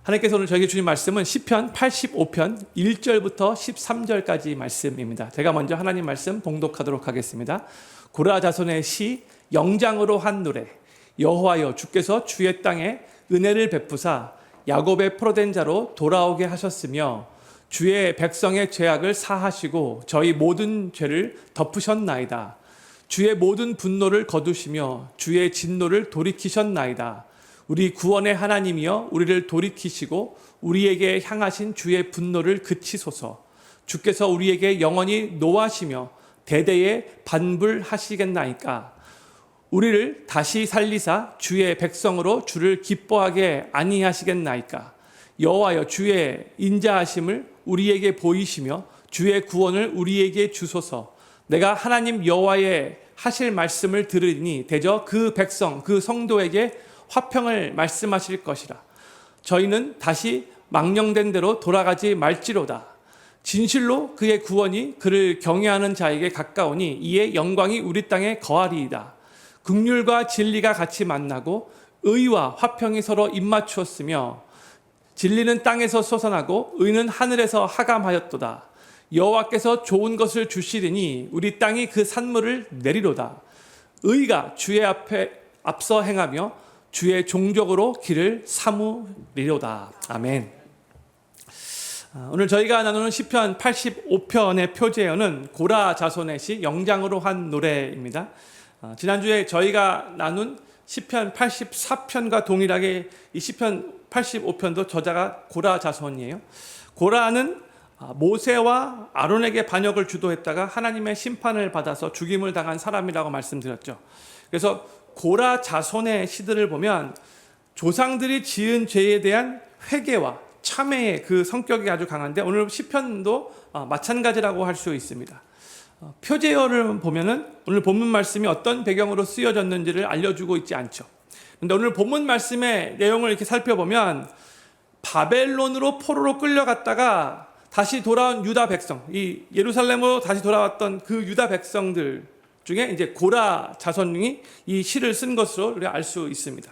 하나님께서 오늘 저에게 주신 말씀은 시편 85편 1절부터 13절까지 말씀입니다. 제가 먼저 하나님 말씀 봉독하도록 하겠습니다. 고라 자손의 시 영장으로 한 노래. 여호와여, 주께서 주의 땅에 은혜를 베푸사 야곱의 포로된 자로 돌아오게 하셨으며 주의 백성의 죄악을 사하시고 저희 모든 죄를 덮으셨나이다. 주의 모든 분노를 거두시며 주의 진노를 돌이키셨나이다. 우리 구원의 하나님이여, 우리를 돌이키시고 우리에게 향하신 주의 분노를 그치소서. 주께서 우리에게 영원히 노하시며 대대에 반불하시겠나이까. 우리를 다시 살리사 주의 백성으로 주를 기뻐하게 아니하시겠나이까. 여호와여, 주의 인자하심을 우리에게 보이시며 주의 구원을 우리에게 주소서. 내가 하나님 여호와의 하실 말씀을 들으니 대저 그 백성 그 성도에게 화평을 말씀하실 것이라. 저희는 다시 망령된 대로 돌아가지 말지로다. 진실로 그의 구원이 그를 경외하는 자에게 가까우니 이에 영광이 우리 땅에 거하리이다. 긍휼과 진리가 같이 만나고 의와 화평이 서로 입맞추었으며 진리는 땅에서 솟아나고 의는 하늘에서 하감하였도다. 여호와께서 좋은 것을 주시리니 우리 땅이 그 산물을 내리로다. 의가 주의 앞에 앞서 행하며 주의 종족으로 길을 삼으리로다. 아멘. 오늘 저희가 나누는 시편 85편의 표제어는 고라 자손의 시 영장으로 한 노래입니다. 지난주에 저희가 나눈 시편 84편과 동일하게 이 시편 85편도 저자가 고라 자손이에요. 고라는 모세와 아론에게 반역을 주도했다가 하나님의 심판을 받아서 죽임을 당한 사람이라고 말씀드렸죠. 그래서 고라 자손의 시들을 보면 조상들이 지은 죄에 대한 회개와 참회의 그 성격이 아주 강한데 오늘 시편도 마찬가지라고 할 수 있습니다. 표제어를 보면은 오늘 본문 말씀이 어떤 배경으로 쓰여졌는지를 알려주고 있지 않죠. 그런데 오늘 본문 말씀의 내용을 이렇게 살펴보면 바벨론으로 포로로 끌려갔다가 다시 돌아온 유다 백성, 이 예루살렘으로 다시 돌아왔던 그 유다 백성들 중에 이제 고라 자손이 이 시를 쓴 것으로 우리가 알 수 있습니다.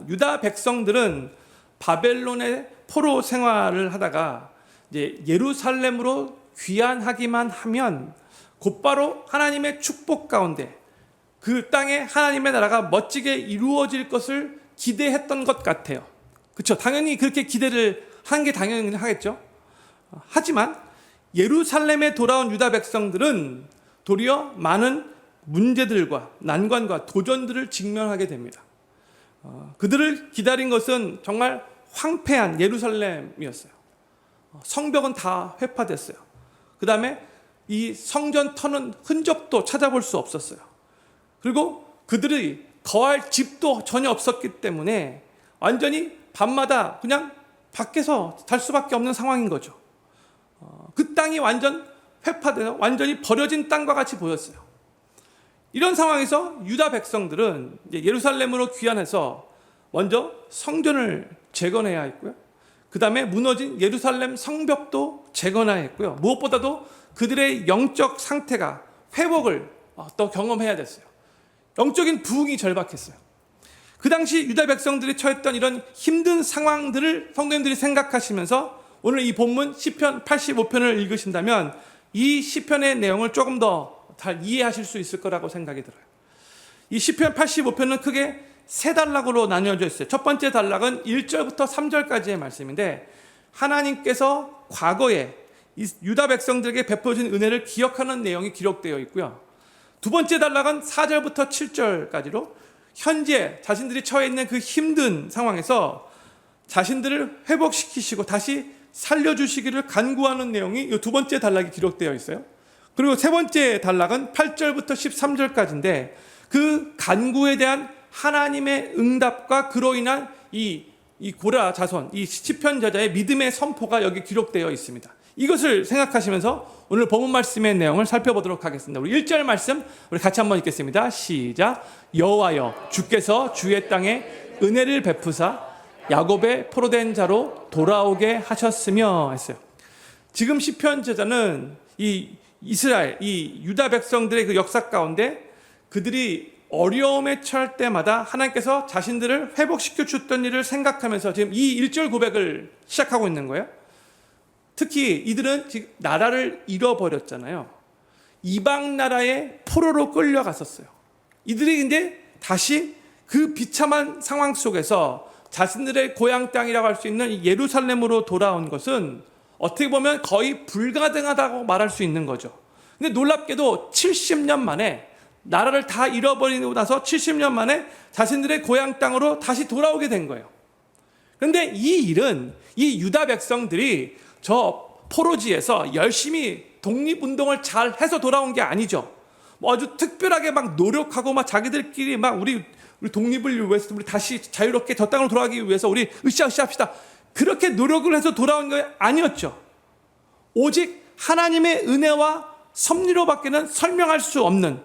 유다 백성들은 바벨론의 포로 생활을 하다가 이제 예루살렘으로 귀환하기만 하면 곧바로 하나님의 축복 가운데 그 땅에 하나님의 나라가 멋지게 이루어질 것을 기대했던 것 같아요. 그렇죠? 당연히 그렇게 기대를 한 게 당연히 하겠죠. 하지만 예루살렘에 돌아온 유다 백성들은 도리어 많은 문제들과 난관과 도전들을 직면하게 됩니다. 그들을 기다린 것은 정말 황폐한 예루살렘이었어요. 성벽은 다 회파됐어요. 그 다음에 이 성전 터는 흔적도 찾아볼 수 없었어요. 그리고 그들이 거할 집도 전혀 없었기 때문에 완전히 밤마다 그냥 밖에서 잘 수밖에 없는 상황인 거죠. 그 땅이 완전 회파되어 완전히 버려진 땅과 같이 보였어요. 이런 상황에서 유다 백성들은 예루살렘으로 귀환해서 먼저 성전을 재건해야 했고요. 그 다음에 무너진 예루살렘 성벽도 재건해야 했고요. 무엇보다도 그들의 영적 상태가 회복을 또 경험해야 됐어요. 영적인 부흥이 절박했어요. 그 당시 유다 백성들이 처했던 이런 힘든 상황들을 성도님들이 생각하시면서 오늘 이 본문 시편 85편을 읽으신다면 이 시편의 내용을 조금 더 잘 이해하실 수 있을 거라고 생각이 들어요. 이 시편 85편은 크게 세 단락으로 나뉘어져 있어요. 첫 번째 단락은 1절부터 3절까지의 말씀인데 하나님께서 과거에 유다 백성들에게 베풀어진 은혜를 기억하는 내용이 기록되어 있고요. 두 번째 단락은 4절부터 7절까지로 현재 자신들이 처해 있는 그 힘든 상황에서 자신들을 회복시키시고 다시 살려주시기를 간구하는 내용이 이 두 번째 단락이 기록되어 있어요. 그리고 세 번째 단락은 8절부터 13절까지인데 그 간구에 대한 하나님의 응답과 그로 인한 이 고라 자손, 이 시편 저자의 믿음의 선포가 여기 기록되어 있습니다. 이것을 생각하시면서 오늘 본문 말씀의 내용을 살펴보도록 하겠습니다. 우리 1절 말씀 우리 같이 한번 읽겠습니다. 시작. 여호와여, 주께서 주의 땅에 은혜를 베푸사 야곱의 포로된 자로 돌아오게 하셨으며 했어요. 지금 시편 저자는 이 이스라엘, 이 유다 백성들의 그 역사 가운데 그들이 어려움에 처할 때마다 하나님께서 자신들을 회복시켜 줬던 일을 생각하면서 지금 이 1절 고백을 시작하고 있는 거예요. 특히 이들은 지금 나라를 잃어버렸잖아요. 이방 나라의 포로로 끌려갔었어요. 이들이 이제 다시 그 비참한 상황 속에서 자신들의 고향 땅이라고 할 수 있는 예루살렘으로 돌아온 것은 어떻게 보면 거의 불가능하다고 말할 수 있는 거죠. 근데 놀랍게도 70년 만에 나라를 다 잃어버리고 나서 70년 만에 자신들의 고향 땅으로 다시 돌아오게 된 거예요. 그런데 이 일은 이 유다 백성들이 저 포로지에서 열심히 독립운동을 잘 해서 돌아온 게 아니죠. 뭐 아주 특별하게 막 노력하고 막 자기들끼리 막 우리 독립을 위해서 우리 다시 자유롭게 저 땅으로 돌아가기 위해서 우리 으쌰으쌰 합시다. 그렇게 노력을 해서 돌아온 게 아니었죠. 오직 하나님의 은혜와 섭리로밖에는 설명할 수 없는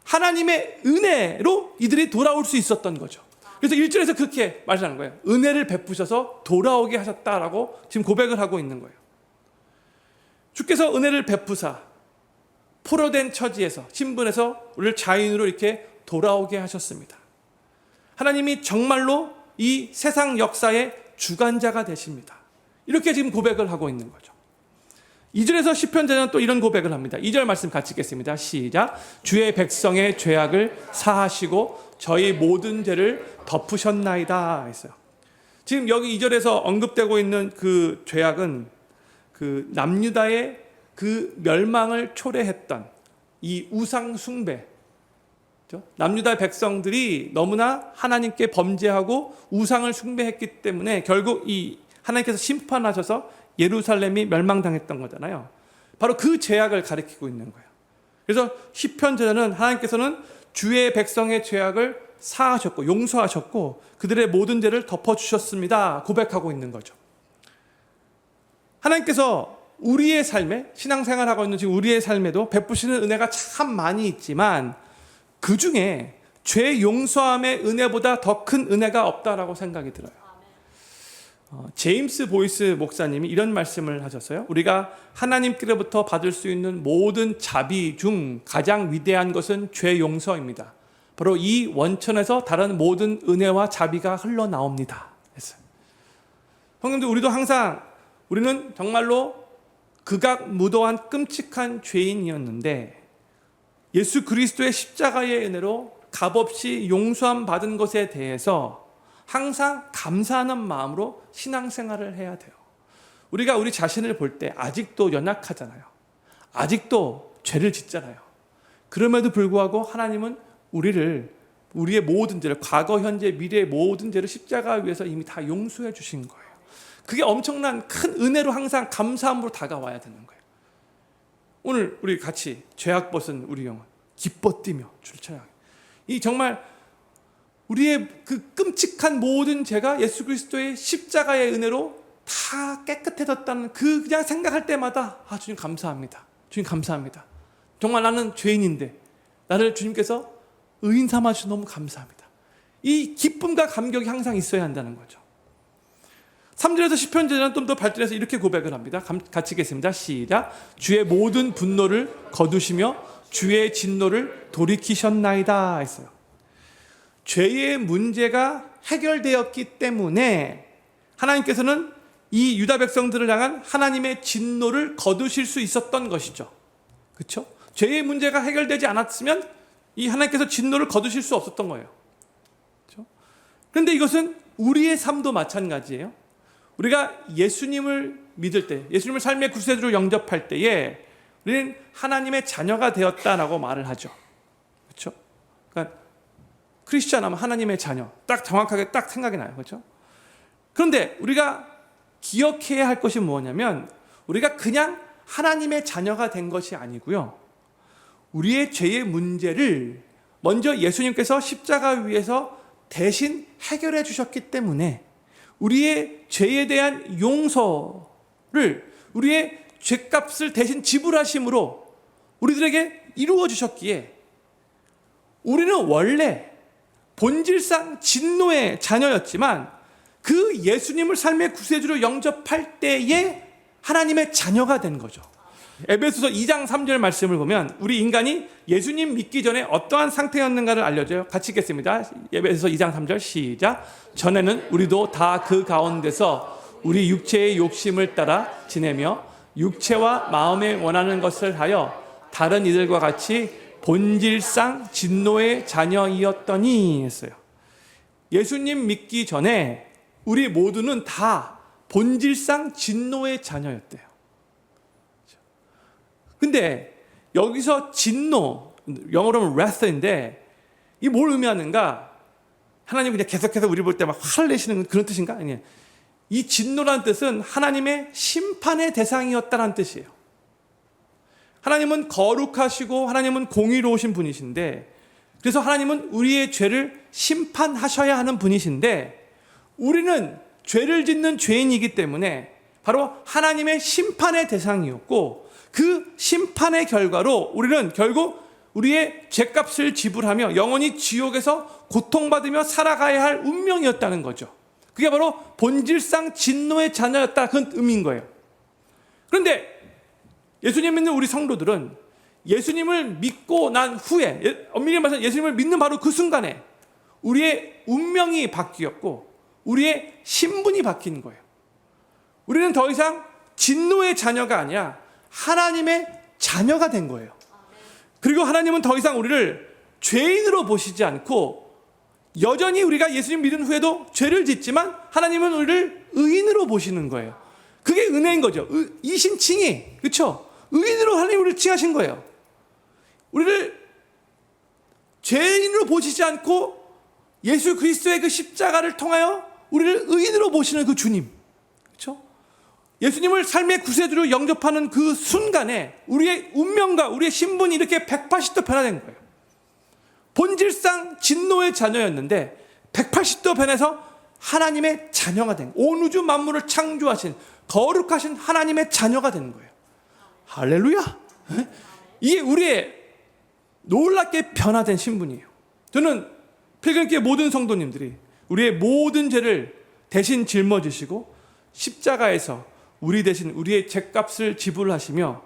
하나님의 은혜로 이들이 돌아올 수 있었던 거죠. 그래서 1절에서 그렇게 말하는 거예요. 은혜를 베푸셔서 돌아오게 하셨다라고 지금 고백을 하고 있는 거예요. 주께서 은혜를 베푸사 포로된 처지에서 신분에서 우리를 자유인으로 이렇게 돌아오게 하셨습니다. 하나님이 정말로 이 세상 역사의 주관자가 되십니다. 이렇게 지금 고백을 하고 있는 거죠. 2절에서 시편자는 또 이런 고백을 합니다. 2절 말씀 같이 읽겠습니다. 시작. 주의 백성의 죄악을 사하시고 저희 모든 죄를 덮으셨나이다 했어요. 지금 여기 2절에서 언급되고 있는 그 죄악은 그 남유다의 그 멸망을 초래했던 이 우상 숭배, 남유다 백성들이 너무나 하나님께 범죄하고 우상을 숭배했기 때문에 결국 이 하나님께서 심판하셔서 예루살렘이 멸망당했던 거잖아요. 바로 그 죄악을 가리키고 있는 거예요. 그래서 시편 저자는 하나님께서는 주의 백성의 죄악을 사하셨고 용서하셨고 그들의 모든 죄를 덮어주셨습니다 고백하고 있는 거죠. 하나님께서 우리의 삶에 신앙생활하고 있는 지금 우리의 삶에도 베푸시는 은혜가 참 많이 있지만 그 중에 죄 용서함의 은혜보다 더 큰 은혜가 없다라고 생각이 들어요. 제임스 보이스 목사님이 이런 말씀을 하셨어요. 우리가 하나님께로부터 받을 수 있는 모든 자비 중 가장 위대한 것은 죄 용서입니다. 바로 이 원천에서 다른 모든 은혜와 자비가 흘러나옵니다 했어요. 형님들, 우리도 항상 우리는 정말로 극악무도한 끔찍한 죄인이었는데 예수 그리스도의 십자가의 은혜로 값없이 용서함 받은 것에 대해서 항상 감사하는 마음으로 신앙생활을 해야 돼요. 우리가 우리 자신을 볼 때 아직도 연약하잖아요. 아직도 죄를 짓잖아요. 그럼에도 불구하고 하나님은 우리의 모든 죄를, 과거, 현재, 미래의 모든 죄를 십자가 위에서 이미 다 용서해 주신 거예요. 그게 엄청난 큰 은혜로 항상 감사함으로 다가와야 되는 거예요. 오늘 우리 같이 죄악 벗은 우리 영혼 기뻐 뛰며 주를 찬양해. 이 정말 우리의 그 끔찍한 모든 죄가 예수 그리스도의 십자가의 은혜로 다 깨끗해졌다는 그 그냥 생각할 때마다 주님 감사합니다. 주님 감사합니다. 정말 나는 죄인인데 나를 주님께서 의인 삼아 주셔서 너무 감사합니다. 이 기쁨과 감격이 항상 있어야 한다는 거죠. 3절에서 시편자는 좀 더 발전해서 이렇게 고백을 합니다. 같이 읽겠습니다. 시작. 주의 모든 분노를 거두시며 주의 진노를 돌이키셨나이다 했어요. 죄의 문제가 해결되었기 때문에 하나님께서는 이 유다 백성들을 향한 하나님의 진노를 거두실 수 있었던 것이죠. 그렇죠? 죄의 문제가 해결되지 않았으면 이 하나님께서 진노를 거두실 수 없었던 거예요. 그렇죠? 그런데 이것은 우리의 삶도 마찬가지예요. 우리가 예수님을 믿을 때, 예수님을 삶의 구세주로 영접할 때에 우리는 하나님의 자녀가 되었다라고 말을 하죠. 그렇죠? 그러니까 크리스천 하면 하나님의 자녀, 딱 정확하게 딱 생각이 나요. 그렇죠? 그런데 우리가 기억해야 할 것이 뭐냐면 우리가 그냥 하나님의 자녀가 된 것이 아니고요. 우리의 죄의 문제를 먼저 예수님께서 십자가 위에서 대신 해결해 주셨기 때문에 우리의 죄에 대한 용서를 우리의 죄값을 대신 지불하심으로 우리들에게 이루어 주셨기에 우리는 원래 본질상 진노의 자녀였지만 그 예수님을 삶의 구세주로 영접할 때에 하나님의 자녀가 된 거죠. 에베소서 2장 3절 말씀을 보면 우리 인간이 예수님 믿기 전에 어떠한 상태였는가를 알려줘요. 같이 읽겠습니다. 에베소서 2장 3절 시작. 전에는 우리도 다 그 가운데서 우리 육체의 욕심을 따라 지내며 육체와 마음에 원하는 것을 하여 다른 이들과 같이 본질상 진노의 자녀이었더니 했어요. 예수님 믿기 전에 우리 모두는 다 본질상 진노의 자녀였대요. 근데 여기서 진노, 영어로는 wrath인데 이 뭘 의미하는가? 하나님 그냥 계속해서 우리 볼 때 막 화를 내시는 그런 뜻인가? 아니에요. 이 진노라는 뜻은 하나님의 심판의 대상이었다는 뜻이에요. 하나님은 거룩하시고 하나님은 공의로우신 분이신데, 그래서 하나님은 우리의 죄를 심판하셔야 하는 분이신데, 우리는 죄를 짓는 죄인이기 때문에 바로 하나님의 심판의 대상이었고, 그 심판의 결과로 우리는 결국 우리의 죄값을 지불하며 영원히 지옥에서 고통받으며 살아가야 할 운명이었다는 거죠. 그게 바로 본질상 진노의 자녀였다, 그런 의미인 거예요. 그런데 예수님 믿는 우리 성도들은 예수님을 믿고 난 후에, 엄밀히 말해서 예수님을 믿는 바로 그 순간에 우리의 운명이 바뀌었고 우리의 신분이 바뀐 거예요. 우리는 더 이상 진노의 자녀가 아니라 하나님의 자녀가 된 거예요. 그리고 하나님은 더 이상 우리를 죄인으로 보시지 않고, 여전히 우리가 예수님 믿은 후에도 죄를 짓지만 하나님은 우리를 의인으로 보시는 거예요. 그게 은혜인 거죠. 이신칭의, 그렇죠? 의인으로 하나님 우리를 칭하신 거예요. 우리를 죄인으로 보시지 않고 예수 그리스도의 그 십자가를 통하여 우리를 의인으로 보시는 그 주님, 그렇죠? 예수님을 삶의 구세주로 영접하는 그 순간에 우리의 운명과 우리의 신분이 이렇게 180도 변화된 거예요. 본질상 진노의 자녀였는데 180도 변해서 하나님의 자녀가 된, 온 우주 만물을 창조하신 거룩하신 하나님의 자녀가 된 거예요. 할렐루야! 이게 우리의 놀랍게 변화된 신분이에요. 저는 필경교회 모든 성도님들이 우리의 모든 죄를 대신 짊어지시고 십자가에서 우리 대신 우리의 죄값을 지불하시며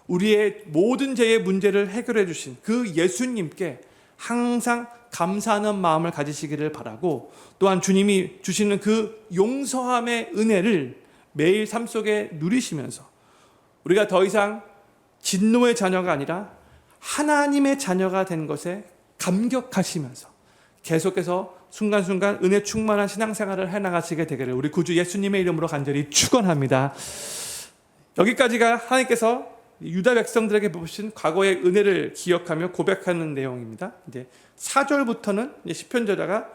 우리의 모든 죄의 문제를 해결해 주신 그 예수님께 항상 감사하는 마음을 가지시기를 바라고, 또한 주님이 주시는 그 용서함의 은혜를 매일 삶 속에 누리시면서 우리가 더 이상 진노의 자녀가 아니라 하나님의 자녀가 된 것에 감격하시면서 계속해서 순간순간 은혜 충만한 신앙생활을 해나가시게 되기를 우리 구주 예수님의 이름으로 간절히 축원합니다. 여기까지가 하나님께서 유다 백성들에게 베푸신 과거의 은혜를 기억하며 고백하는 내용입니다. 이제 4절부터는 시편 저자가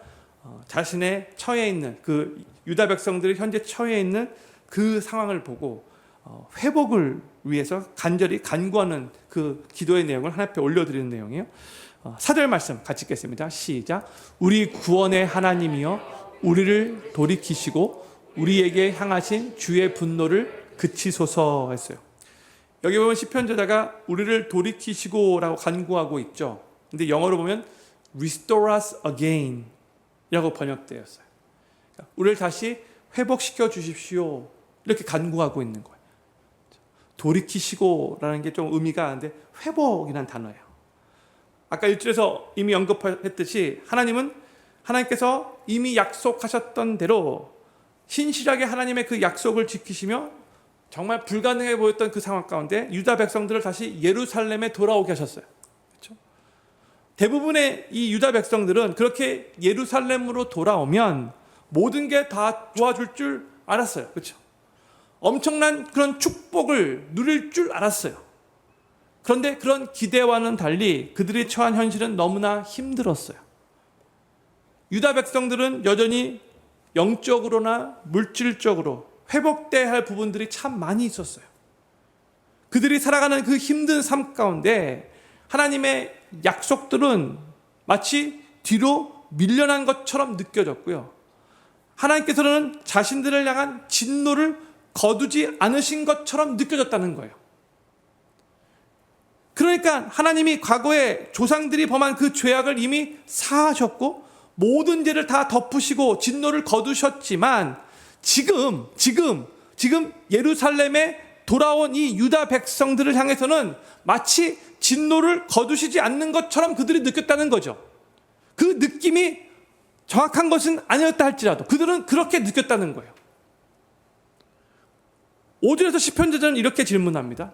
자신의 처해 있는 그 유다 백성들이 현재 처해 있는 그 상황을 보고 회복을 위해서 간절히 간구하는 그 기도의 내용을 하나님 앞에 올려드리는 내용이에요. 4절 말씀 같이 읽겠습니다. 시작. 우리 구원의 하나님이여 우리를 돌이키시고 우리에게 향하신 주의 분노를 그치소서 했어요. 여기 보면 시편 저자가 우리를 돌이키시고라고 간구하고 있죠. 근데 영어로 보면 restore us again 이라고 번역되었어요. 그러니까 우리를 다시 회복시켜 주십시오 이렇게 간구하고 있는 거예요. 돌이키시고라는 게 좀 의미가 아는데 회복이라는 단어예요. 아까 1절에서 이미 언급했듯이 하나님께서 이미 약속하셨던 대로 신실하게 하나님의 그 약속을 지키시며 정말 불가능해 보였던 그 상황 가운데 유다 백성들을 다시 예루살렘에 돌아오게 하셨어요. 그렇죠? 대부분의 이 유다 백성들은 그렇게 예루살렘으로 돌아오면 모든 게 다 좋아질 줄 알았어요. 그렇죠? 엄청난 그런 축복을 누릴 줄 알았어요. 그런데 그런 기대와는 달리 그들이 처한 현실은 너무나 힘들었어요. 유다 백성들은 여전히 영적으로나 물질적으로 회복돼야 할 부분들이 참 많이 있었어요. 그들이 살아가는 그 힘든 삶 가운데 하나님의 약속들은 마치 뒤로 밀려난 것처럼 느껴졌고요. 하나님께서는 자신들을 향한 진노를 거두지 않으신 것처럼 느껴졌다는 거예요. 그러니까 하나님이 과거에 조상들이 범한 그 죄악을 이미 사하셨고 모든 죄를 다 덮으시고 진노를 거두셨지만 지금 예루살렘에 돌아온 이 유다 백성들을 향해서는 마치 진노를 거두시지 않는 것처럼 그들이 느꼈다는 거죠. 그 느낌이 정확한 것은 아니었다 할지라도 그들은 그렇게 느꼈다는 거예요. 5절에서 시편저자는 이렇게 질문합니다.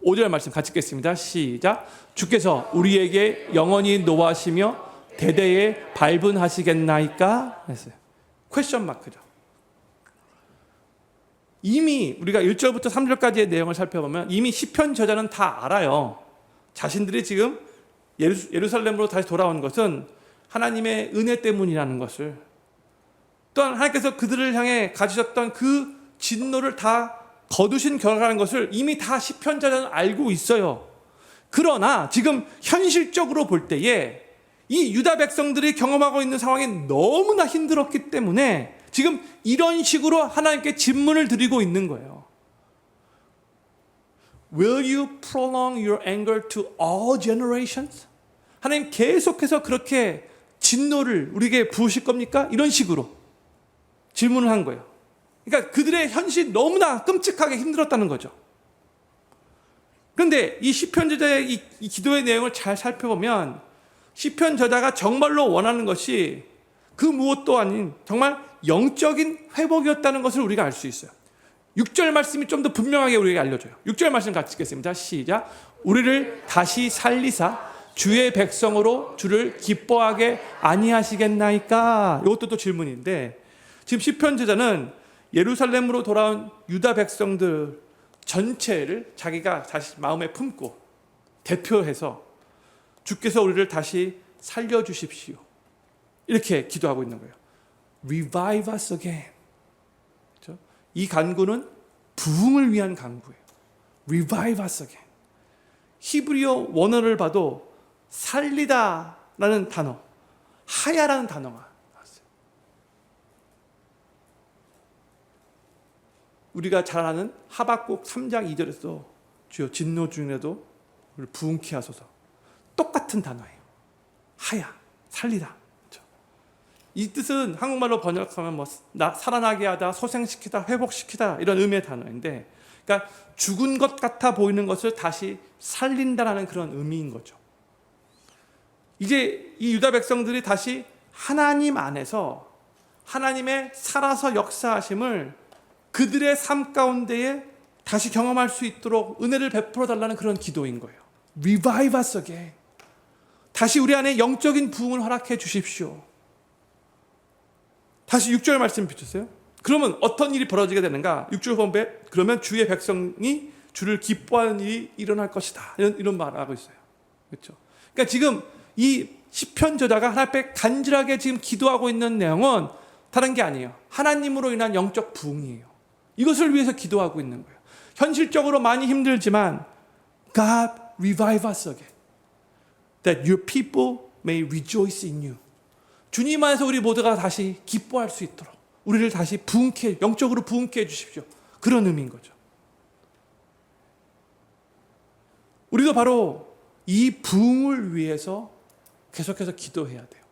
5절 말씀 같이 읽겠습니다. 시작. 주께서 우리에게 영원히 노하시며 대대에 발분하시겠나이까? 했어요. 퀘스천 마크죠. 이미 우리가 1절부터 3절까지의 내용을 살펴보면 이미 시편 저자는 다 알아요. 자신들이 지금 예루살렘으로 다시 돌아온 것은 하나님의 은혜 때문이라는 것을, 또한 하나님께서 그들을 향해 가지셨던 그 진노를 다 거두신 결과라는 것을 이미 다 시편 저자는 알고 있어요. 그러나 지금 현실적으로 볼 때에 이 유다 백성들이 경험하고 있는 상황이 너무나 힘들었기 때문에 지금 이런 식으로 하나님께 질문을 드리고 있는 거예요. Will you prolong your anger to all generations? 하나님 계속해서 그렇게 진노를 우리에게 부으실 겁니까? 이런 식으로 질문을 한 거예요. 그러니까 그들의 현실이 너무나 끔찍하게 힘들었다는 거죠. 그런데 이 시편 저자의 이 기도의 내용을 잘 살펴보면 시편 저자가 정말로 원하는 것이 그 무엇도 아닌 정말 영적인 회복이었다는 것을 우리가 알 수 있어요. 6절 말씀이 좀 더 분명하게 우리에게 알려줘요. 6절 말씀 같이 읽겠습니다. 시작. 우리를 다시 살리사 주의 백성으로 주를 기뻐하게 아니하시겠나이까? 이것도 또 질문인데, 지금 시편 저자는 예루살렘으로 돌아온 유다 백성들 전체를 자기가 다시 마음에 품고 대표해서 주께서 우리를 다시 살려주십시오, 이렇게 기도하고 있는 거예요. Revive us again. 그렇죠? 이 간구는 부흥을 위한 간구예요. Revive us again. 히브리어 원어를 봐도 살리다라는 단어, 하야라는 단어가 나왔어요. 우리가 잘 아는 하박국 3장 2절에서 주여 진노 중에도 우리를 부흥케 하소서, 똑같은 단어예요. 하야, 살리다. 그렇죠? 이 뜻은 한국말로 번역하면 뭐 살아나게 하다, 소생시키다, 회복시키다, 이런 의미의 단어인데, 그러니까 죽은 것 같아 보이는 것을 다시 살린다라는 그런 의미인 거죠. 이제 이 유다 백성들이 다시 하나님 안에서 하나님의 살아서 역사하심을 그들의 삶 가운데에 다시 경험할 수 있도록 은혜를 베풀어 달라는 그런 기도인 거예요. Revive us again. 다시 우리 안에 영적인 부흥을 허락해 주십시오. 다시 6절 말씀 비추세요. 그러면 어떤 일이 벌어지게 되는가? 6절 보면 그러면 주의 백성이 주를 기뻐하는 일이 일어날 것이다, 이런 말을 하고 있어요. 그렇죠? 그러니까 지금 이 시편 저자가 하나님 앞에 간절하게 지금 기도하고 있는 내용은 다른 게 아니에요. 하나님으로 인한 영적 부흥이에요. 이것을 위해서 기도하고 있는 거예요. 현실적으로 많이 힘들지만 God revive us again, that your people may rejoice in you. 주님 안에서 우리 모두가 다시 기뻐할 수 있도록 우리를 다시 부흥케, 영적으로 부흥케 해주십시오. 그런 의미인 거죠. 우리도 바로 이 부흥을 위해서 계속해서 기도해야 돼요.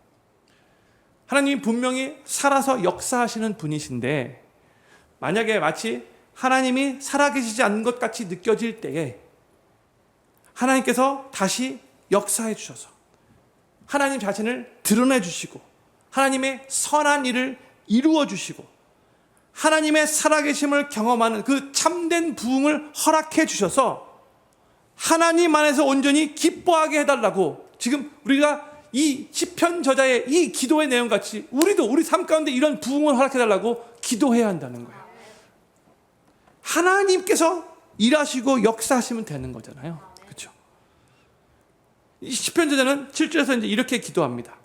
하나님이 분명히 살아서 역사하시는 분이신데, 만약에 마치 하나님이 살아계시지 않는 것 같이 느껴질 때에 하나님께서 다시 역사해 주셔서 하나님 자신을 드러내 주시고 하나님의 선한 일을 이루어 주시고 하나님의 살아계심을 경험하는 그 참된 부흥을 허락해 주셔서 하나님 안에서 온전히 기뻐하게 해달라고, 지금 우리가 이 시편 저자의 이 기도의 내용 같이 우리도 우리 삶 가운데 이런 부흥을 허락해달라고 기도해야 한다는 거예요. 하나님께서 일하시고 역사하시면 되는 거잖아요. 그렇죠? 이 시편 저자는 7절에서 이제 이렇게 기도합니다.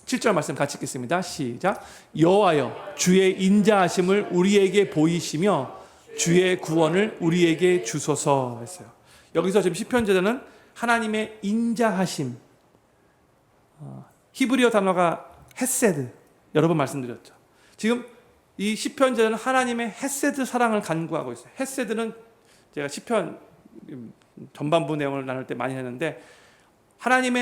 7절 말씀 같이 읽겠습니다. 시작. 여호와여 주의 인자하심을 우리에게 보이시며 주의 구원을 우리에게 주소서 했어요. 여기서 지금 시편 저자는 하나님의 인자하심, 히브리어 단어가 헤세드, 여러 번 말씀드렸죠. 지금 이 시편 저자는 하나님의 헤세드 사랑을 간구하고 있어요. 헤세드는 제가 시편 전반부 내용을 나눌 때 많이 했는데, 하나님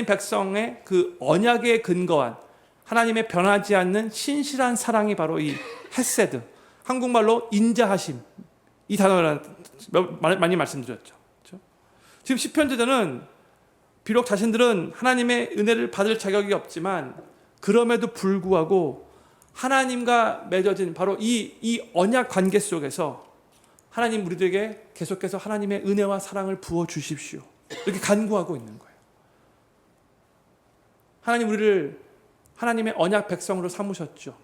백성의 그 언약에 근거한 하나님의 변하지 않는 신실한 사랑이 바로 이 헤세드, 한국말로 인자하심, 이 단어를 많이 말씀드렸죠. 그렇죠? 지금 시편 저자는 비록 자신들은 하나님의 은혜를 받을 자격이 없지만 그럼에도 불구하고 하나님과 맺어진 바로 이 언약 관계 속에서 하나님 우리들에게 계속해서 하나님의 은혜와 사랑을 부어 주십시오. 이렇게 간구하고 있는 거예요. 하나님 우리를 하나님의 언약 백성으로 삼으셨죠.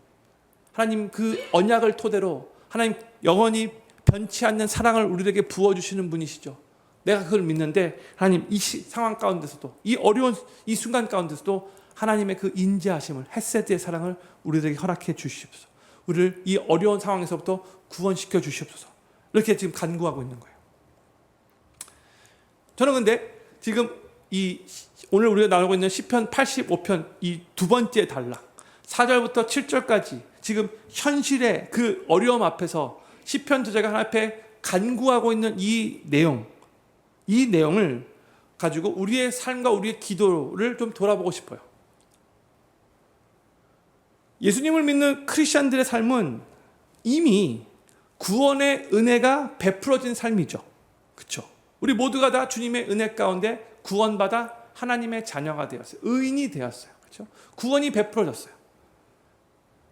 하나님 그 언약을 토대로 하나님 영원히 변치 않는 사랑을 우리에게 부어주시는 분이시죠. 내가 그걸 믿는데 하나님 이 상황 가운데서도 이 어려운 이 순간 가운데서도 하나님의 그 인자하심을 헤세드의 사랑을 우리에게 허락해 주시옵소서. 우리를 이 어려운 상황에서부터 구원시켜 주시옵소서. 이렇게 지금 간구하고 있는 거예요. 저는 근데 지금 오늘 우리가 나누고 있는 시편 85편 이 두 번째 단락 4절부터 7절까지 지금 현실의 그 어려움 앞에서 시편 저자가 하나님 앞에 간구하고 있는 이 내용을 가지고 우리의 삶과 우리의 기도를 좀 돌아보고 싶어요. 예수님을 믿는 크리스천들의 삶은 이미 구원의 은혜가 베풀어진 삶이죠. 그렇죠? 우리 모두가 다 주님의 은혜 가운데 구원받아 하나님의 자녀가 되었어요. 의인이 되었어요. 그렇죠? 구원이 베풀어졌어요.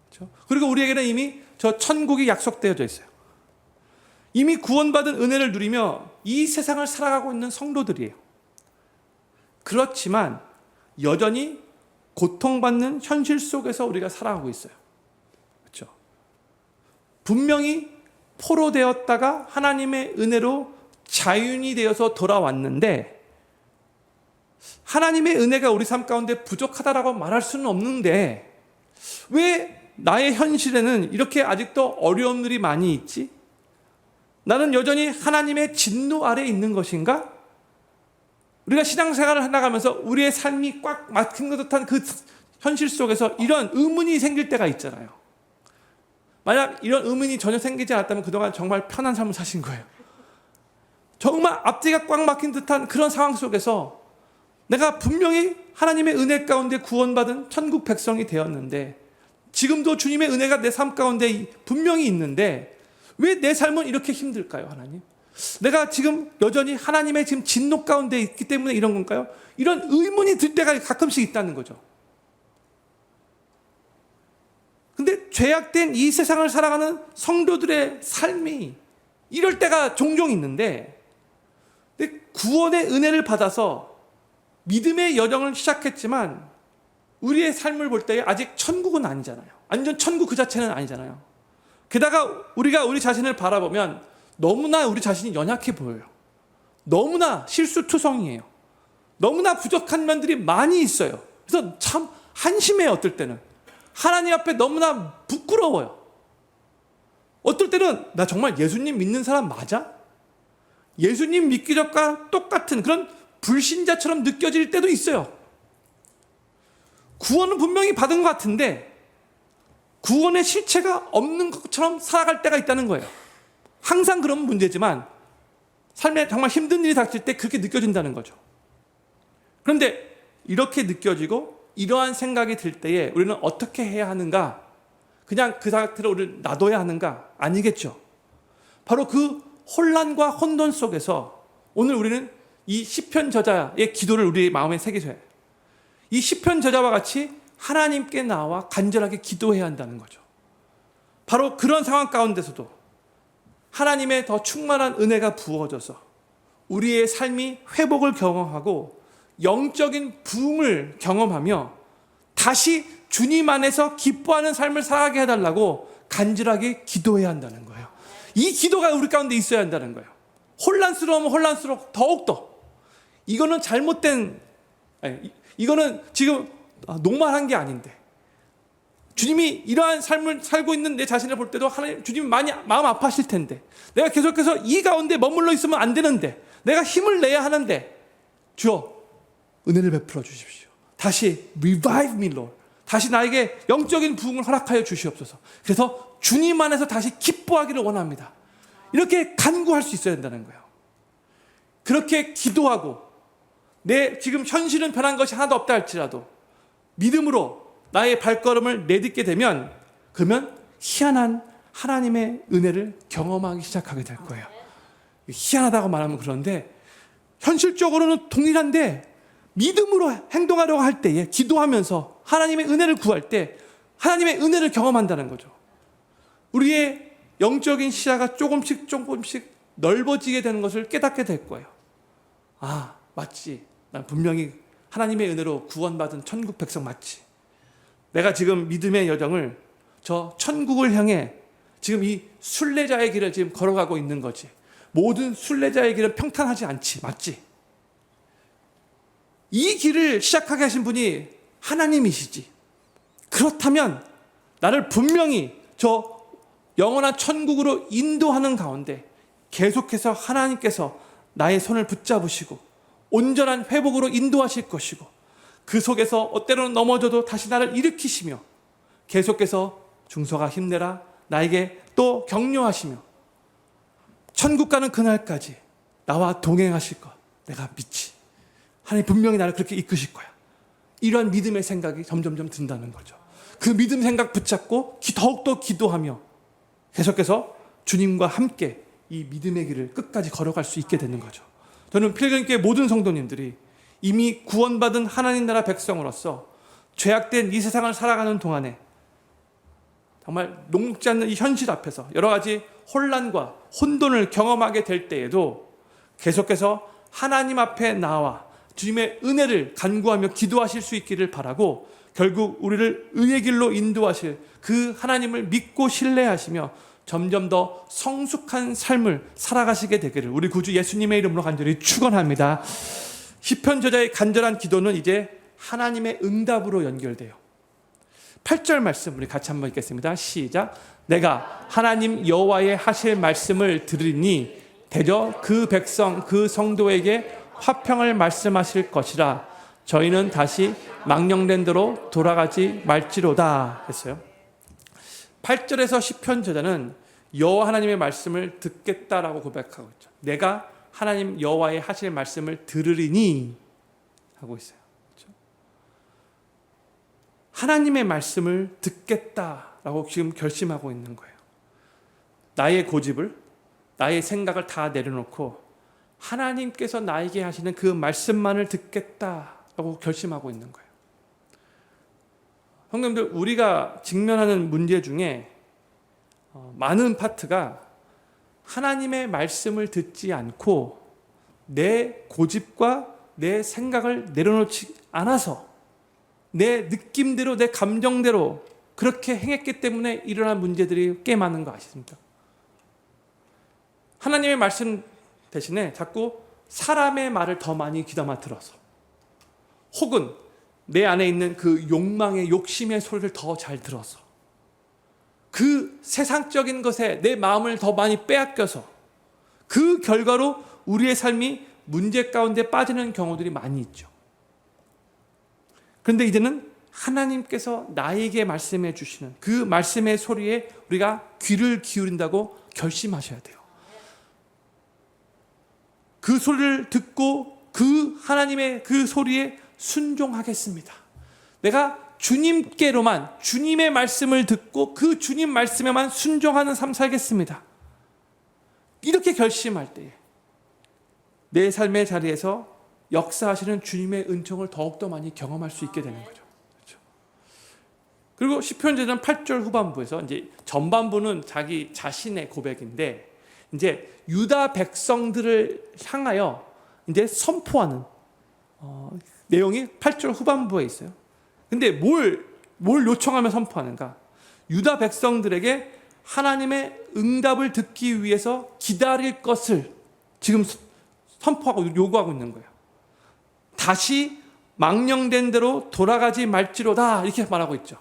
그렇죠? 그리고 우리에게는 이미 저 천국이 약속되어져 있어요. 이미 구원받은 은혜를 누리며 이 세상을 살아가고 있는 성도들이에요. 그렇지만 여전히 고통받는 현실 속에서 우리가 살아가고 있어요. 그렇죠? 분명히 포로되었다가 하나님의 은혜로 자유인이 되어서 돌아왔는데 하나님의 은혜가 우리 삶 가운데 부족하다라고 말할 수는 없는데 왜 나의 현실에는 이렇게 아직도 어려움들이 많이 있지? 나는 여전히 하나님의 진노 아래에 있는 것인가? 우리가 신앙생활을 해나가면서 우리의 삶이 꽉 막힌 것 듯한 그 현실 속에서 이런 의문이 생길 때가 있잖아요. 만약 이런 의문이 전혀 생기지 않았다면 그동안 정말 편한 삶을 사신 거예요. 정말 앞뒤가 꽉 막힌 듯한 그런 상황 속에서 내가 분명히 하나님의 은혜 가운데 구원받은 천국 백성이 되었는데 지금도 주님의 은혜가 내 삶 가운데 분명히 있는데 왜 내 삶은 이렇게 힘들까요, 하나님? 내가 지금 여전히 하나님의 지금 진노 가운데 있기 때문에 이런 건가요? 이런 의문이 들 때가 가끔씩 있다는 거죠. 근데 죄악된 이 세상을 살아가는 성도들의 삶이 이럴 때가 종종 있는데 구원의 은혜를 받아서 믿음의 여정을 시작했지만 우리의 삶을 볼 때 아직 천국은 아니잖아요. 완전 천국 그 자체는 아니잖아요. 게다가 우리가 우리 자신을 바라보면 너무나 우리 자신이 연약해 보여요. 너무나 실수투성이에요. 너무나 부족한 면들이 많이 있어요. 그래서 참 한심해요. 어떨 때는 하나님 앞에 너무나 부끄러워요. 어떨 때는 나 정말 예수님 믿는 사람 맞아? 예수님 믿기 전과 똑같은 그런 불신자처럼 느껴질 때도 있어요. 구원은 분명히 받은 것 같은데 구원의 실체가 없는 것처럼 살아갈 때가 있다는 거예요. 항상 그런 문제지만 삶에 정말 힘든 일이 닥칠 때 그렇게 느껴진다는 거죠. 그런데 이렇게 느껴지고 이러한 생각이 들 때에 우리는 어떻게 해야 하는가? 그냥 그 상태로 우리를 놔둬야 하는가? 아니겠죠. 바로 그 혼란과 혼돈 속에서 오늘 우리는 이 시편 저자의 기도를 우리 마음에 새기셔야 해요. 이 시편 저자와 같이 하나님께 나와 간절하게 기도해야 한다는 거죠. 바로 그런 상황 가운데서도 하나님의 더 충만한 은혜가 부어져서 우리의 삶이 회복을 경험하고 영적인 부흥을 경험하며 다시 주님 안에서 기뻐하는 삶을 살아가게 해달라고 간절하게 기도해야 한다는 거예요. 이 기도가 우리 가운데 있어야 한다는 거예요. 혼란스러우면 혼란스러워 더욱더 이거는 잘못된 이거는 지금 녹말한 게 아닌데 주님이 이러한 삶을 살고 있는 내 자신을 볼 때도 하나님 주님이 많이 마음 아파하실 텐데 내가 계속해서 이 가운데 머물러 있으면 안 되는데 내가 힘을 내야 하는데 주여 은혜를 베풀어 주십시오. 다시 revive me Lord. 다시 나에게 영적인 부흥을 허락하여 주시옵소서. 그래서 주님 안에서 다시 기뻐하기를 원합니다. 이렇게 간구할 수 있어야 된다는 거예요. 그렇게 기도하고 내 지금 현실은 변한 것이 하나도 없다 할지라도 믿음으로 나의 발걸음을 내딛게 되면 그러면 희한한 하나님의 은혜를 경험하기 시작하게 될 거예요. 희한하다고 말하면 그런데 현실적으로는 동일한데 믿음으로 행동하려고 할 때에 기도하면서 하나님의 은혜를 구할 때 하나님의 은혜를 경험한다는 거죠. 우리의 영적인 시야가 조금씩 넓어지게 되는 것을 깨닫게 될 거예요. 아, 맞지. 난 분명히 하나님의 은혜로 구원받은 천국 백성 맞지. 내가 지금 믿음의 여정을 저 천국을 향해 지금 이 순례자의 길을 지금 걸어가고 있는 거지. 모든 순례자의 길은 평탄하지 않지. 맞지? 이 길을 시작하게 하신 분이 하나님이시지. 그렇다면 나를 분명히 저 영원한 천국으로 인도하는 가운데 계속해서 하나님께서 나의 손을 붙잡으시고 온전한 회복으로 인도하실 것이고 그 속에서 어때로는 넘어져도 다시 나를 일으키시며 계속해서 중서가 힘내라 나에게 또 격려하시며 천국 가는 그날까지 나와 동행하실 것 내가 믿지. 하나님 분명히 나를 그렇게 이끄실 거야. 이러한 믿음의 생각이 점점점 든다는 거죠. 그 믿음 생각 붙잡고 더욱더 기도하며 계속해서 주님과 함께 이 믿음의 길을 끝까지 걸어갈 수 있게 되는 거죠. 저는 필경교회 모든 성도님들이 이미 구원받은 하나님 나라 백성으로서 죄악된 이 세상을 살아가는 동안에 정말 녹록지 않는 이 현실 앞에서 여러 가지 혼란과 혼돈을 경험하게 될 때에도 계속해서 하나님 앞에 나와 주님의 은혜를 간구하며 기도하실 수 있기를 바라고 결국 우리를 의의 길로 인도하실 그 하나님을 믿고 신뢰하시며 점점 더 성숙한 삶을 살아가시게 되기를 우리 구주 예수님의 이름으로 간절히 축원합니다. 시편 저자의 간절한 기도는 이제 하나님의 응답으로 연결돼요. 8절 말씀 우리 같이 한번 읽겠습니다. 시작. 내가 하나님 여호와의 하실 말씀을 들으니 대저 그 백성 그 성도에게 화평을 말씀하실 것이라. 저희는 다시 망령된 대로 돌아가지 말지로다 했어요. 8절에서 시편 저자는 여호와 하나님의 말씀을 듣겠다라고 고백하고 있죠. 내가 하나님 여호와의 하실 말씀을 들으리니 하고 있어요. 그렇죠? 하나님의 말씀을 듣겠다라고 지금 결심하고 있는 거예요. 나의 고집을, 나의 생각을 다 내려놓고 하나님께서 나에게 하시는 그 말씀만을 듣겠다라고 결심하고 있는 거예요. 형님들, 우리가 직면하는 문제 중에 많은 파트가 하나님의 말씀을 듣지 않고 내 고집과 내 생각을 내려놓지 않아서 내 느낌대로 내 감정대로 그렇게 행했기 때문에 일어난 문제들이 꽤 많은 거 아십니까? 하나님의 말씀 대신에 자꾸 사람의 말을 더 많이 귀담아 들어서 혹은 내 안에 있는 그 욕망의 욕심의 소리를 더 잘 들어서 그 세상적인 것에 내 마음을 더 많이 빼앗겨서 그 결과로 우리의 삶이 문제 가운데 빠지는 경우들이 많이 있죠. 그런데 이제는 하나님께서 나에게 말씀해 주시는 그 말씀의 소리에 우리가 귀를 기울인다고 결심하셔야 돼요. 그 소리를 듣고 그 하나님의 그 소리에 순종하겠습니다. 내가 주님께로만 주님의 말씀을 듣고 그 주님 말씀에만 순종하는 삶 살겠습니다. 이렇게 결심할 때 내 삶의 자리에서 역사하시는 주님의 은총을 더욱더 많이 경험할 수 있게 되는 거죠. 그렇죠? 그리고 시편 저자는 8절 후반부에서 이제 전반부는 자기 자신의 고백인데 이제 유다 백성들을 향하여 이제 선포하는 내용이 8절 후반부에 있어요. 근데 뭘 요청하며 선포하는가? 유다 백성들에게 하나님의 응답을 듣기 위해서 기다릴 것을 지금 선포하고 요구하고 있는 거예요. 다시 망령된 대로 돌아가지 말지로다 이렇게 말하고 있죠.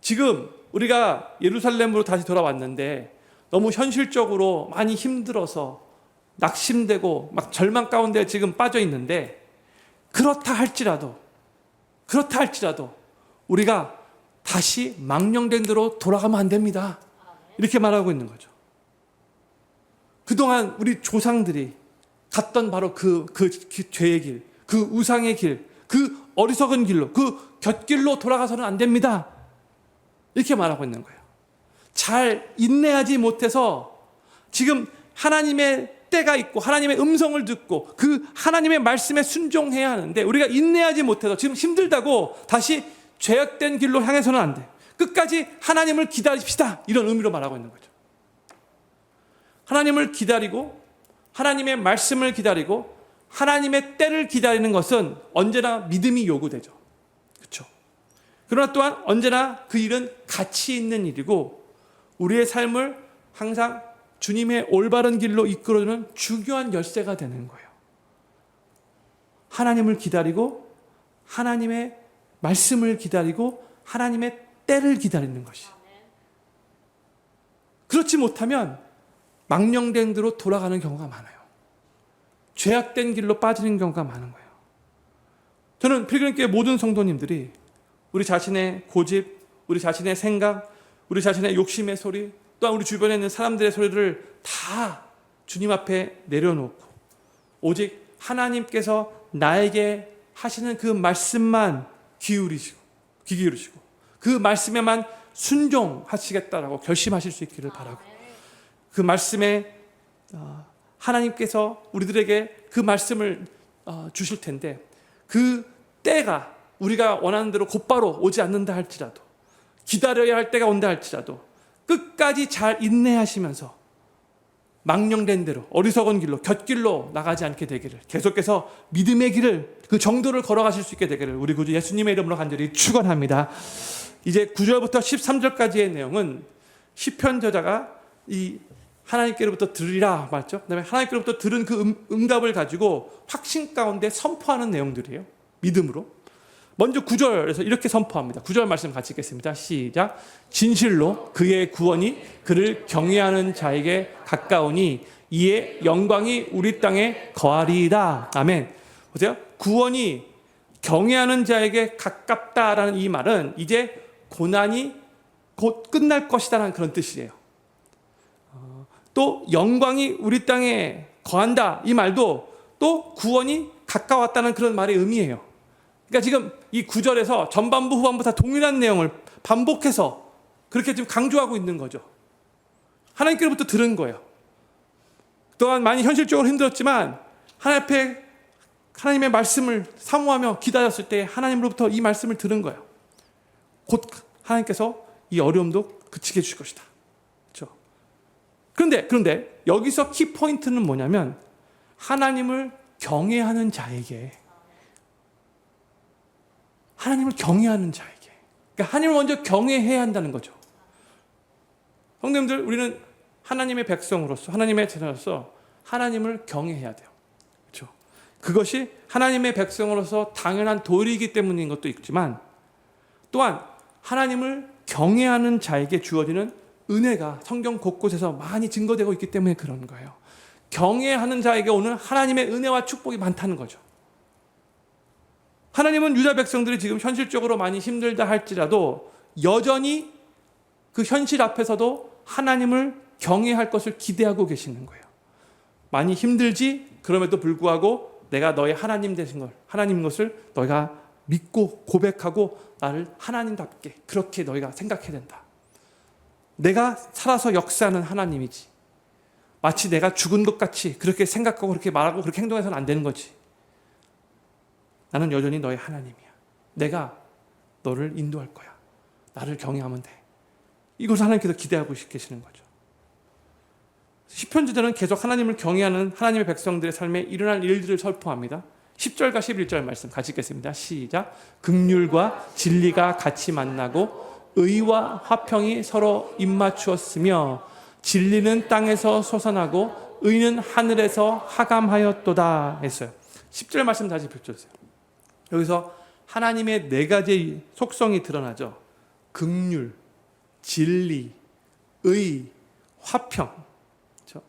지금 우리가 예루살렘으로 다시 돌아왔는데 너무 현실적으로 많이 힘들어서 낙심되고 막 절망 가운데 지금 빠져 있는데 그렇다 할지라도 우리가 다시 망령된 대로 돌아가면 안 됩니다. 이렇게 말하고 있는 거죠. 그동안 우리 조상들이 갔던 바로 그 죄의 길, 그 우상의 길, 그 어리석은 길로, 그 곁길로 돌아가서는 안 됩니다. 이렇게 말하고 있는 거예요. 잘 인내하지 못해서 지금 하나님의 때가 있고 하나님의 음성을 듣고 그 하나님의 말씀에 순종해야 하는데 우리가 인내하지 못해서 지금 힘들다고 다시 죄악된 길로 향해서는 안 돼. 끝까지 하나님을 기다립시다. 이런 의미로 말하고 있는 거죠. 하나님을 기다리고 하나님의 말씀을 기다리고 하나님의 때를 기다리는 것은 언제나 믿음이 요구되죠. 그렇죠? 그러나 또한 언제나 그 일은 가치 있는 일이고 우리의 삶을 항상 주님의 올바른 길로 이끌어주는 중요한 열쇠가 되는 거예요. 하나님을 기다리고 하나님의 말씀을 기다리고 하나님의 때를 기다리는 것이. 그렇지 못하면 망령된 대로 돌아가는 경우가 많아요. 죄악된 길로 빠지는 경우가 많은 거예요. 저는 필그림교회 모든 성도님들이 우리 자신의 고집, 우리 자신의 생각, 우리 자신의 욕심의 소리, 또한 우리 주변에 있는 사람들의 소리를 다 주님 앞에 내려놓고 오직 하나님께서 나에게 하시는 그 말씀만 귀 기울이시고 그 말씀에만 순종하시겠다라고 결심하실 수 있기를 바라고 그 말씀에 하나님께서 우리들에게 그 말씀을 주실 텐데 그 때가 우리가 원하는 대로 곧바로 오지 않는다 할지라도 기다려야 할 때가 온다 할지라도 끝까지 잘 인내하시면서 망령된 대로 어리석은 길로 곁길로 나가지 않게 되기를 계속해서 믿음의 길을 그 정도를 걸어가실 수 있게 되기를 우리 구주 예수님의 이름으로 간절히 축원합니다. 이제 9절부터 13절까지의 내용은 시편 저자가 이 하나님께로부터 들으리라 맞죠? 그다음에 하나님께로부터 들은 그 응답을 가지고 확신 가운데 선포하는 내용들이에요. 믿음으로. 먼저 9절에서 이렇게 선포합니다. 9절 말씀 같이 읽겠습니다. 시작. 진실로 그의 구원이 그를 경외하는 자에게 가까우니 이에 영광이 우리 땅에 거하리이다. 아멘. 보세요. 구원이 경외하는 자에게 가깝다라는 이 말은 이제 고난이 곧 끝날 것이다라는 그런 뜻이에요. 또 영광이 우리 땅에 거한다 이 말도 또 구원이 가까웠다는 그런 말의 의미예요. 그러니까 지금 이 9절에서 전반부 후반부 다 동일한 내용을 반복해서 그렇게 지금 강조하고 있는 거죠. 하나님께로부터 들은 거예요. 또한 많이 현실적으로 힘들었지만 하나님 앞에 하나님의 말씀을 사모하며 기다렸을 때 하나님으로부터 이 말씀을 들은 거예요. 곧 하나님께서 이 어려움도 그치게 해주실 것이다. 그렇죠? 그런데 여기서 키포인트는 뭐냐면 하나님을 경외하는 자에게 그러니까 하나님을 먼저 경외해야 한다는 거죠. 형님들 우리는 하나님의 백성으로서 하나님의 제자로서 하나님을 경외해야 돼요. 그렇죠? 그것이 하나님의 백성으로서 당연한 도리이기 때문인 것도 있지만 또한 하나님을 경외하는 자에게 주어지는 은혜가 성경 곳곳에서 많이 증거되고 있기 때문에 그런 거예요. 경외하는 자에게 오는 하나님의 은혜와 축복이 많다는 거죠. 하나님은 유다 백성들이 지금 현실적으로 많이 힘들다 할지라도 여전히 그 현실 앞에서도 하나님을 경외할 것을 기대하고 계시는 거예요. 많이 힘들지 그럼에도 불구하고 내가 너의 하나님 되신 걸 하나님 것을 너희가 믿고 고백하고 나를 하나님답게 그렇게 너희가 생각해야 된다. 내가 살아서 역사하는 하나님이지 마치 내가 죽은 것 같이 그렇게 생각하고 그렇게 말하고 그렇게 행동해서는 안 되는 거지. 나는 여전히 너의 하나님이야. 내가 너를 인도할 거야. 나를 경외하면 돼. 이것을 하나님께서 기대하고 계시는 거죠. 시편 저자는 계속 하나님을 경외하는 하나님의 백성들의 삶에 일어날 일들을 설포합니다. 10절과 11절 말씀 같이 읽겠습니다. 시작. 긍휼과 진리가 같이 만나고 의와 화평이 서로 입맞추었으며 진리는 땅에서 솟아나고 의는 하늘에서 하감하였도다 했어요. 10절 말씀 다시 펼쳐주세요. 여기서 하나님의 네 가지 속성이 드러나죠. 긍휼, 진리, 의, 화평. 그렇죠?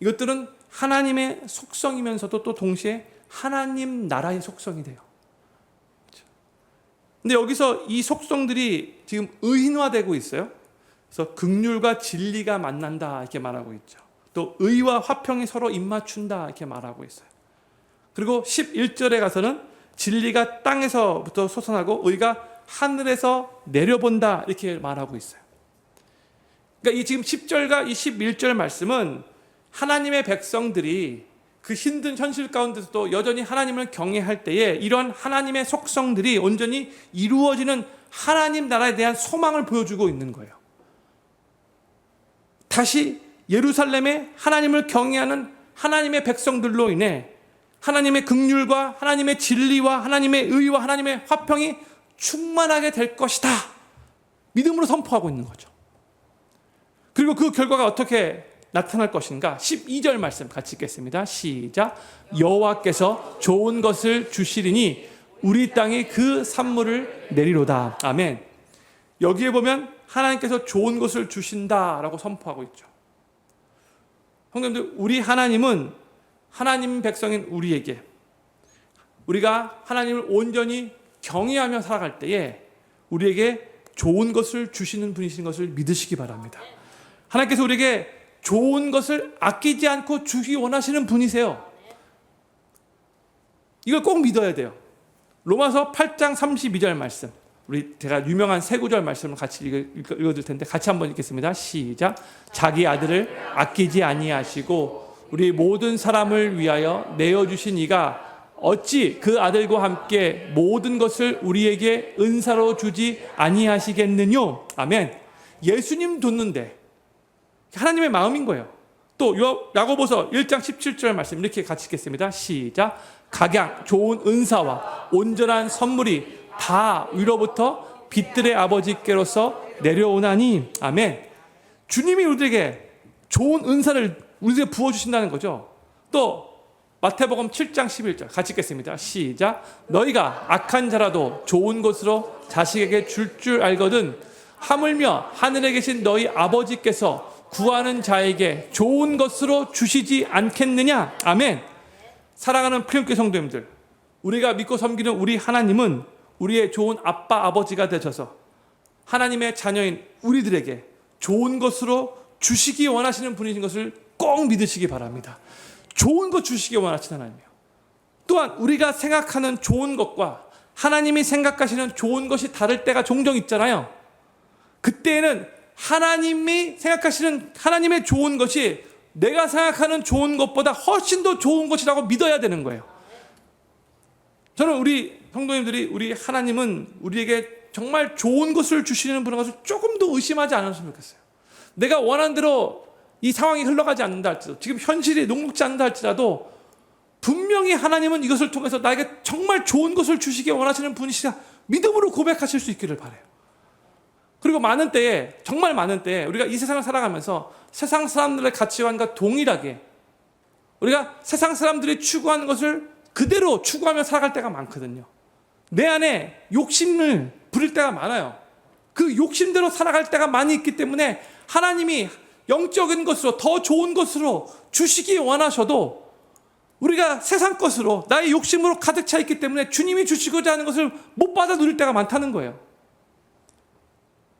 이것들은 하나님의 속성이면서도 또 동시에 하나님 나라의 속성이 돼요. 그렇죠? 근데 여기서 이 속성들이 지금 의인화되고 있어요. 그래서 긍휼과 진리가 만난다 이렇게 말하고 있죠. 또 의와 화평이 서로 입맞춘다 이렇게 말하고 있어요. 그리고 11절에 가서는 진리가 땅에서부터 솟아나고 의가 하늘에서 내려본다 이렇게 말하고 있어요. 그러니까 이 지금 10절과 이 11절 말씀은 하나님의 백성들이 그 힘든 현실 가운데서도 여전히 하나님을 경외할 때에 이런 하나님의 속성들이 온전히 이루어지는 하나님 나라에 대한 소망을 보여주고 있는 거예요. 다시 예루살렘에 하나님을 경외하는 하나님의 백성들로 인해 하나님의 긍휼과 하나님의 진리와 하나님의 의와 하나님의 화평이 충만하게 될 것이다. 믿음으로 선포하고 있는 거죠. 그리고 그 결과가 어떻게 나타날 것인가? 12절 말씀 같이 읽겠습니다. 시작. 여호와께서 좋은 것을 주시리니 우리 땅에 그 산물을 내리로다. 아멘. 여기에 보면 하나님께서 좋은 것을 주신다라고 선포하고 있죠. 형님들, 우리 하나님은 하나님 백성인 우리에게 우리가 하나님을 온전히 경외하며 살아갈 때에 우리에게 좋은 것을 주시는 분이신 것을 믿으시기 바랍니다. 하나님께서 우리에게 좋은 것을 아끼지 않고 주기 원하시는 분이세요. 이걸 꼭 믿어야 돼요. 로마서 8장 32절 말씀. 제가 유명한 세 구절 말씀을 같이 읽어드릴 텐데 같이 한번 읽겠습니다. 시작. 자기 아들을 아끼지 아니하시고 우리 모든 사람을 위하여 내어주신 이가 어찌 그 아들과 함께 모든 것을 우리에게 은사로 주지 아니하시겠느뇨. 아멘. 예수님 뒀는데 하나님의 마음인 거예요. 또 야고보서 1장 17절 말씀 이렇게 같이 읽겠습니다. 시작. 각양 좋은 은사와 온전한 선물이 다 위로부터 빛들의 아버지께로서 내려오나니. 아멘. 주님이 우리에게 좋은 은사를 우리에게 부어주신다는 거죠. 또 마태복음 7장 11절 같이 읽겠습니다. 시작. 너희가 악한 자라도 좋은 것으로 자식에게 줄 알거든 하물며 하늘에 계신 너희 아버지께서 구하는 자에게 좋은 것으로 주시지 않겠느냐. 아멘. 사랑하는 필요교회 성도님들, 우리가 믿고 섬기는 우리 하나님은 우리의 좋은 아빠 아버지가 되셔서 하나님의 자녀인 우리들에게 좋은 것으로 주시기 원하시는 분이신 것을 꼭 믿으시기 바랍니다. 좋은 것 주시기 원하시는 하나님이요. 또한 우리가 생각하는 좋은 것과 하나님이 생각하시는 좋은 것이 다를 때가 종종 있잖아요. 그때에는 하나님이 생각하시는 하나님의 좋은 것이 내가 생각하는 좋은 것보다 훨씬 더 좋은 것이라고 믿어야 되는 거예요. 저는 우리 성도님들이 우리 하나님은 우리에게 정말 좋은 것을 주시는 분인 것을 조금 더 의심하지 않았으면 좋겠어요. 내가 원하는 대로 이 상황이 흘러가지 않는다 할지라도, 지금 현실이 녹록지 않는다 할지라도 분명히 하나님은 이것을 통해서 나에게 정말 좋은 것을 주시기 원하시는 분이시다 믿음으로 고백하실 수 있기를 바라요. 그리고 많은 때에, 정말 많은 때에 우리가 이 세상을 살아가면서 세상 사람들의 가치관과 동일하게 우리가 세상 사람들이 추구하는 것을 그대로 추구하며 살아갈 때가 많거든요. 내 안에 욕심을 부릴 때가 많아요. 그 욕심대로 살아갈 때가 많이 있기 때문에 하나님이 영적인 것으로 더 좋은 것으로 주시기 원하셔도 우리가 세상 것으로 나의 욕심으로 가득 차 있기 때문에 주님이 주시고자 하는 것을 못 받아 누릴 때가 많다는 거예요.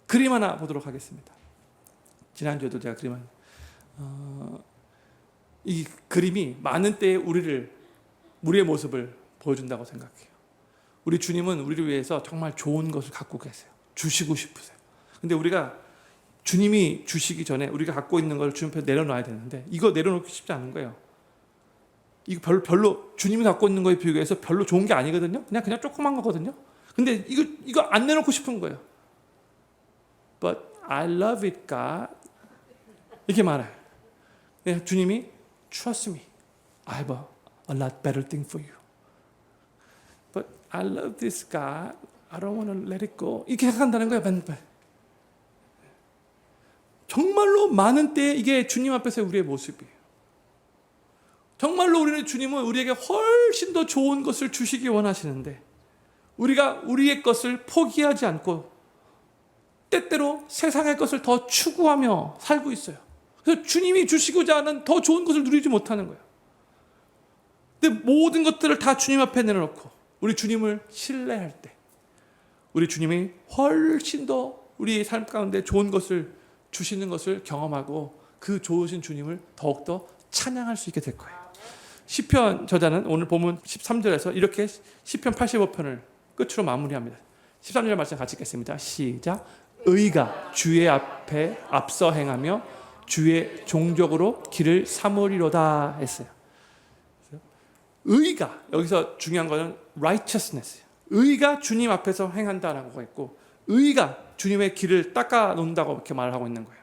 그림 하나 보도록 하겠습니다. 지난주에도 제가 그림 하나 이 그림이 많은 때에 우리의 모습을 보여준다고 생각해요. 우리 주님은 우리를 위해서 정말 좋은 것을 갖고 계세요. 주시고 싶으세요. 근데 우리가 주님이 주시기 전에 우리가 갖고 있는 걸 주님 앞에 내려놔야 되는데 이거 내려놓기 쉽지 않은 거예요. 이거 별로 주님이 갖고 있는 거에 비교해서 별로 좋은 게 아니거든요. 그냥 조그만 거거든요. 근데 이거 안 내놓고 싶은 거예요. But I love it, God. 이렇게 말해요. 주님이 Trust me. I have a lot better thing for you. But I love this, God. I don't want to let it go. 이렇게 생각한다는 거예요. 정말로 많은 때에 이게 주님 앞에서 우리의 모습이에요. 정말로 주님은 우리에게 훨씬 더 좋은 것을 주시기 원하시는데 우리가 우리의 것을 포기하지 않고 때때로 세상의 것을 더 추구하며 살고 있어요. 그래서 주님이 주시고자 하는 더 좋은 것을 누리지 못하는 거예요. 근데 모든 것들을 다 주님 앞에 내려놓고 우리 주님을 신뢰할 때 우리 주님이 훨씬 더 우리의 삶 가운데 좋은 것을 주시는 것을 경험하고 그 좋으신 주님을 더욱더 찬양할 수 있게 될 거예요. 시편 저자는 오늘 본문 13절에서 이렇게 시편 85편을 끝으로 마무리합니다. 13절 말씀 같이 읽겠습니다. 시작. 의가 주의 앞에 앞서 행하며 주의 종족으로 길을 삼으리로다 했어요. 의가, 여기서 중요한 거는 righteousness, 의가 주님 앞에서 행한다라고 했고, 의가 주님의 길을 닦아 놓는다고 이렇게 말을 하고 있는 거예요.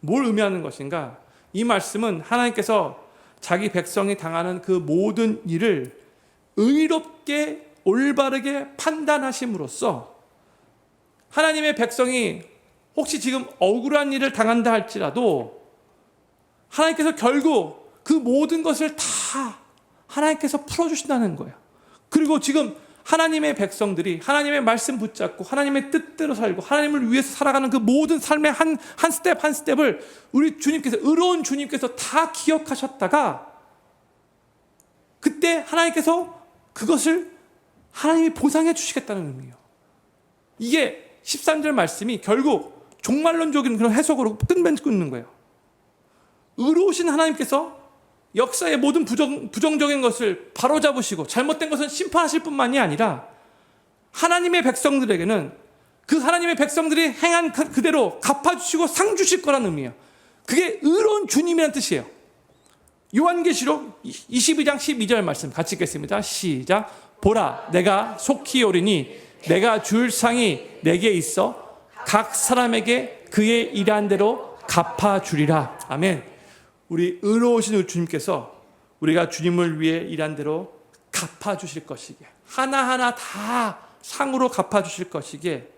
뭘 의미하는 것인가? 이 말씀은 하나님께서 자기 백성이 당하는 그 모든 일을 의롭게 올바르게 판단하심으로써 하나님의 백성이 혹시 지금 억울한 일을 당한다 할지라도 하나님께서 결국 그 모든 것을 다 하나님께서 풀어주신다는 거예요. 그리고 지금 하나님의 백성들이 하나님의 말씀 붙잡고 하나님의 뜻대로 살고 하나님을 위해서 살아가는 그 모든 삶의 한 스텝 한 스텝을 우리 주님께서, 의로운 주님께서 다 기억하셨다가 그때 하나님께서 그것을 하나님이 보상해 주시겠다는 의미예요. 이게 13절 말씀이 결국 종말론적인 그런 해석으로 끊는 거예요. 의로우신 하나님께서 역사의 모든 부정적인 것을 바로잡으시고 잘못된 것은 심판하실 뿐만이 아니라 하나님의 백성들에게는 그 하나님의 백성들이 행한 그대로 갚아주시고 상 주실 거라는 의미예요. 그게 의로운 주님이라는 뜻이에요. 요한계시록 22장 12절 말씀 같이 읽겠습니다. 시작. 보라, 내가 속히 오리니 내가 줄 상이 내게 있어 각 사람에게 그의 일한 대로 갚아주리라. 아멘. 우리 의로우신 우리 주님께서 우리가 주님을 위해 일한 대로 갚아주실 것이기에, 하나하나 다 상으로 갚아주실 것이기에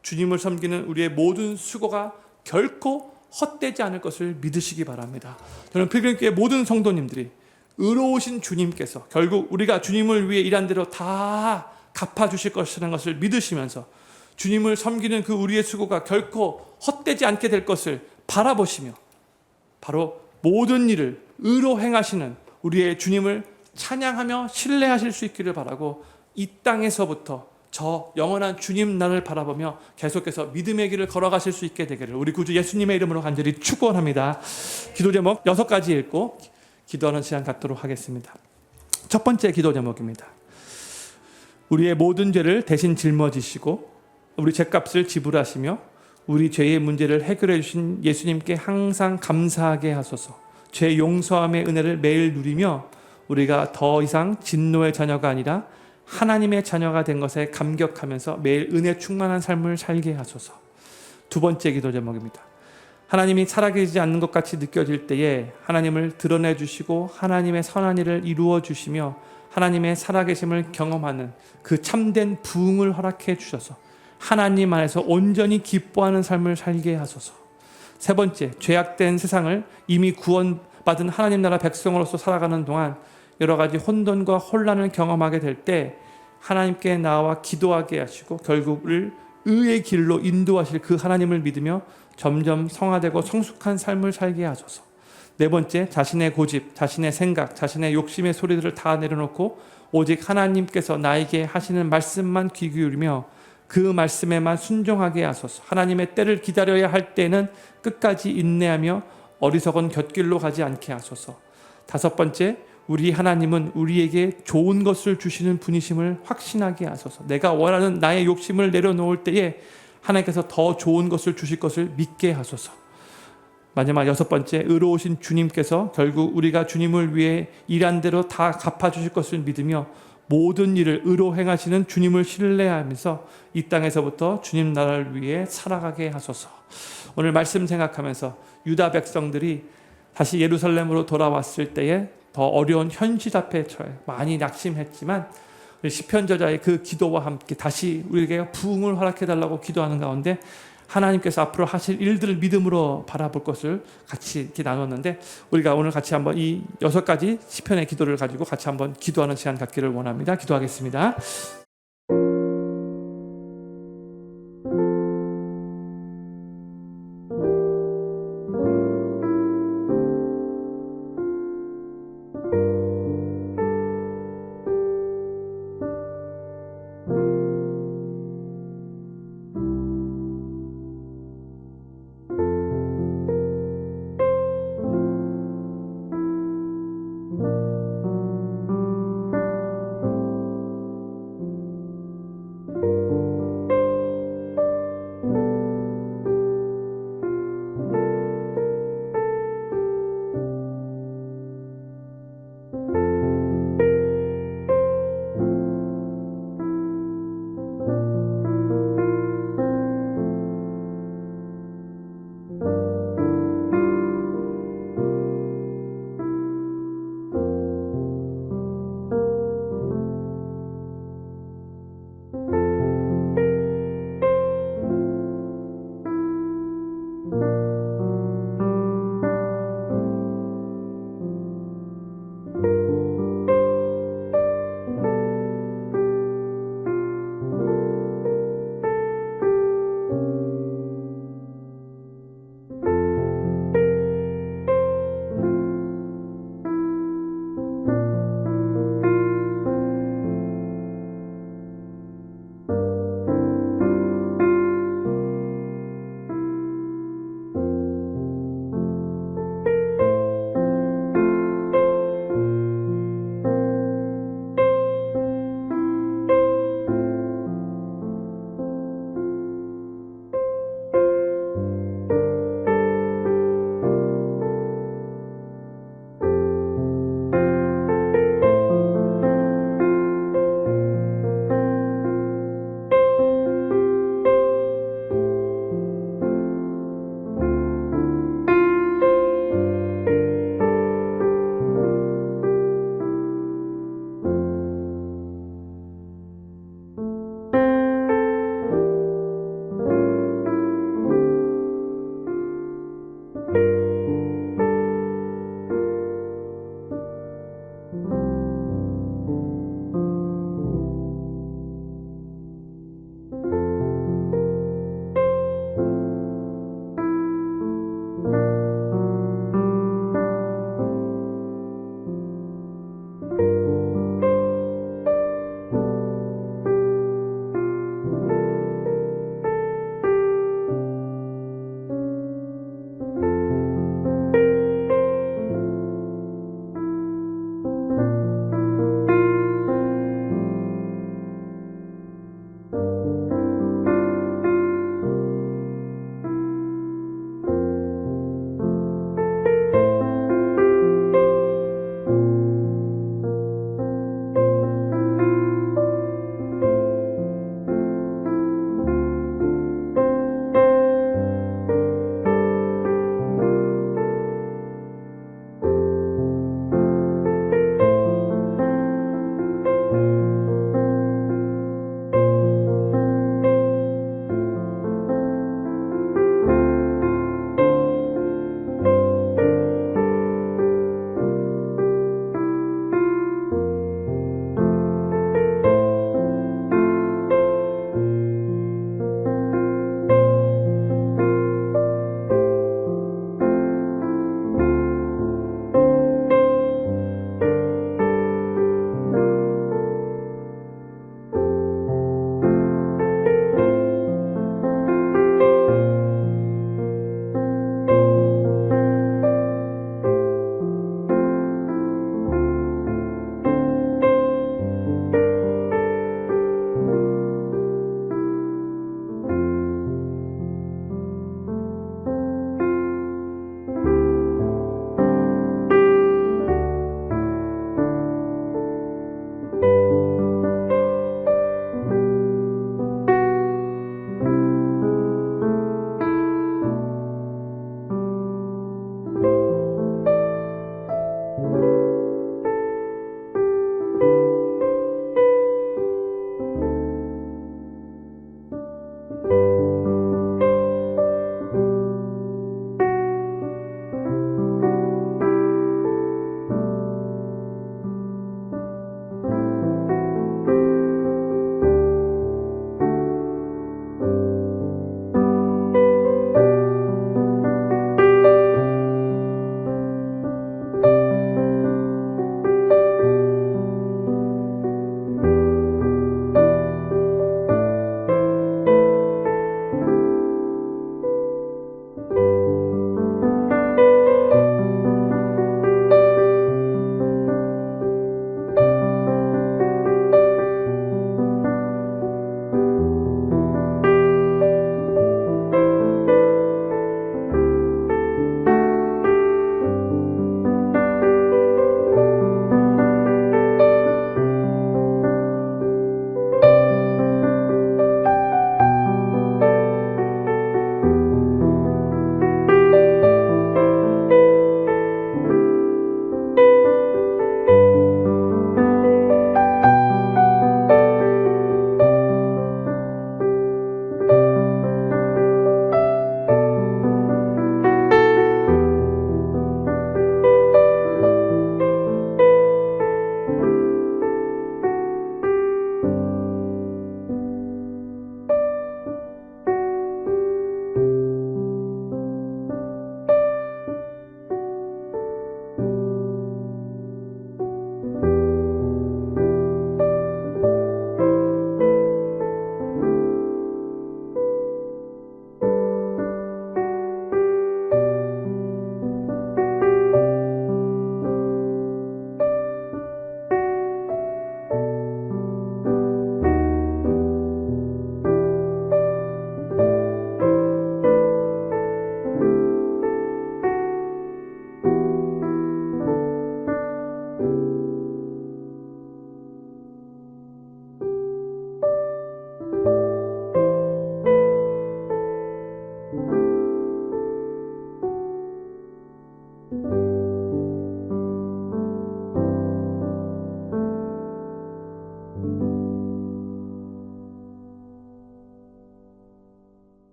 주님을 섬기는 우리의 모든 수고가 결코 헛되지 않을 것을 믿으시기 바랍니다. 저는 필그림교회 모든 성도님들이 의로우신 주님께서 결국 우리가 주님을 위해 일한 대로 다 갚아주실 것이라는 것을 믿으시면서 주님을 섬기는 그 우리의 수고가 결코 헛되지 않게 될 것을 바라보시며 바로 모든 일을 의로 행하시는 우리의 주님을 찬양하며 신뢰하실 수 있기를 바라고, 이 땅에서부터 저 영원한 주님 나라를 바라보며 계속해서 믿음의 길을 걸어가실 수 있게 되기를 우리 구주 예수님의 이름으로 간절히 축원합니다. 기도 제목 6가지 읽고 기도하는 시간 갖도록 하겠습니다. 첫 번째 기도 제목입니다. 우리의 모든 죄를 대신 짊어지시고 우리 죄값을 지불하시며 우리 죄의 문제를 해결해 주신 예수님께 항상 감사하게 하소서. 죄 용서함의 은혜를 매일 누리며 우리가 더 이상 진노의 자녀가 아니라 하나님의 자녀가 된 것에 감격하면서 매일 은혜 충만한 삶을 살게 하소서. 두 번째 기도 제목입니다. 하나님이 살아계시지 않는 것 같이 느껴질 때에 하나님을 드러내 주시고 하나님의 선한 일을 이루어 주시며 하나님의 살아계심을 경험하는 그 참된 부흥을 허락해 주셔서 하나님 안에서 온전히 기뻐하는 삶을 살게 하소서. 세 번째, 죄악된 세상을 이미 구원받은 하나님 나라 백성으로서 살아가는 동안 여러 가지 혼돈과 혼란을 경험하게 될 때 하나님께 나와 기도하게 하시고 결국을 의의 길로 인도하실 그 하나님을 믿으며 점점 성화되고 성숙한 삶을 살게 하소서. 네 번째, 자신의 고집, 자신의 생각, 자신의 욕심의 소리들을 다 내려놓고 오직 하나님께서 나에게 하시는 말씀만 귀 기울이며 그 말씀에만 순종하게 하소서. 하나님의 때를 기다려야 할 때는 끝까지 인내하며 어리석은 곁길로 가지 않게 하소서. 다섯 번째, 우리 하나님은 우리에게 좋은 것을 주시는 분이심을 확신하게 하소서. 내가 원하는 나의 욕심을 내려놓을 때에 하나님께서 더 좋은 것을 주실 것을 믿게 하소서. 마지막 여섯 번째, 의로우신 주님께서 결국 우리가 주님을 위해 일한 대로 다 갚아주실 것을 믿으며 모든 일을 의로 행하시는 주님을 신뢰하면서 이 땅에서부터 주님 나라를 위해 살아가게 하소서. 오늘 말씀 생각하면서 유다 백성들이 다시 예루살렘으로 돌아왔을 때에 더 어려운 현실 앞에 처해 많이 낙심했지만 시편 저자의 그 기도와 함께 다시 우리에게 부흥을 허락해달라고 기도하는 가운데 하나님께서 앞으로 하실 일들을 믿음으로 바라볼 것을 같이 이렇게 나눴는데, 우리가 오늘 같이 한번 이 6가지 시편의 기도를 가지고 같이 한번 기도하는 시간 갖기를 원합니다. 기도하겠습니다.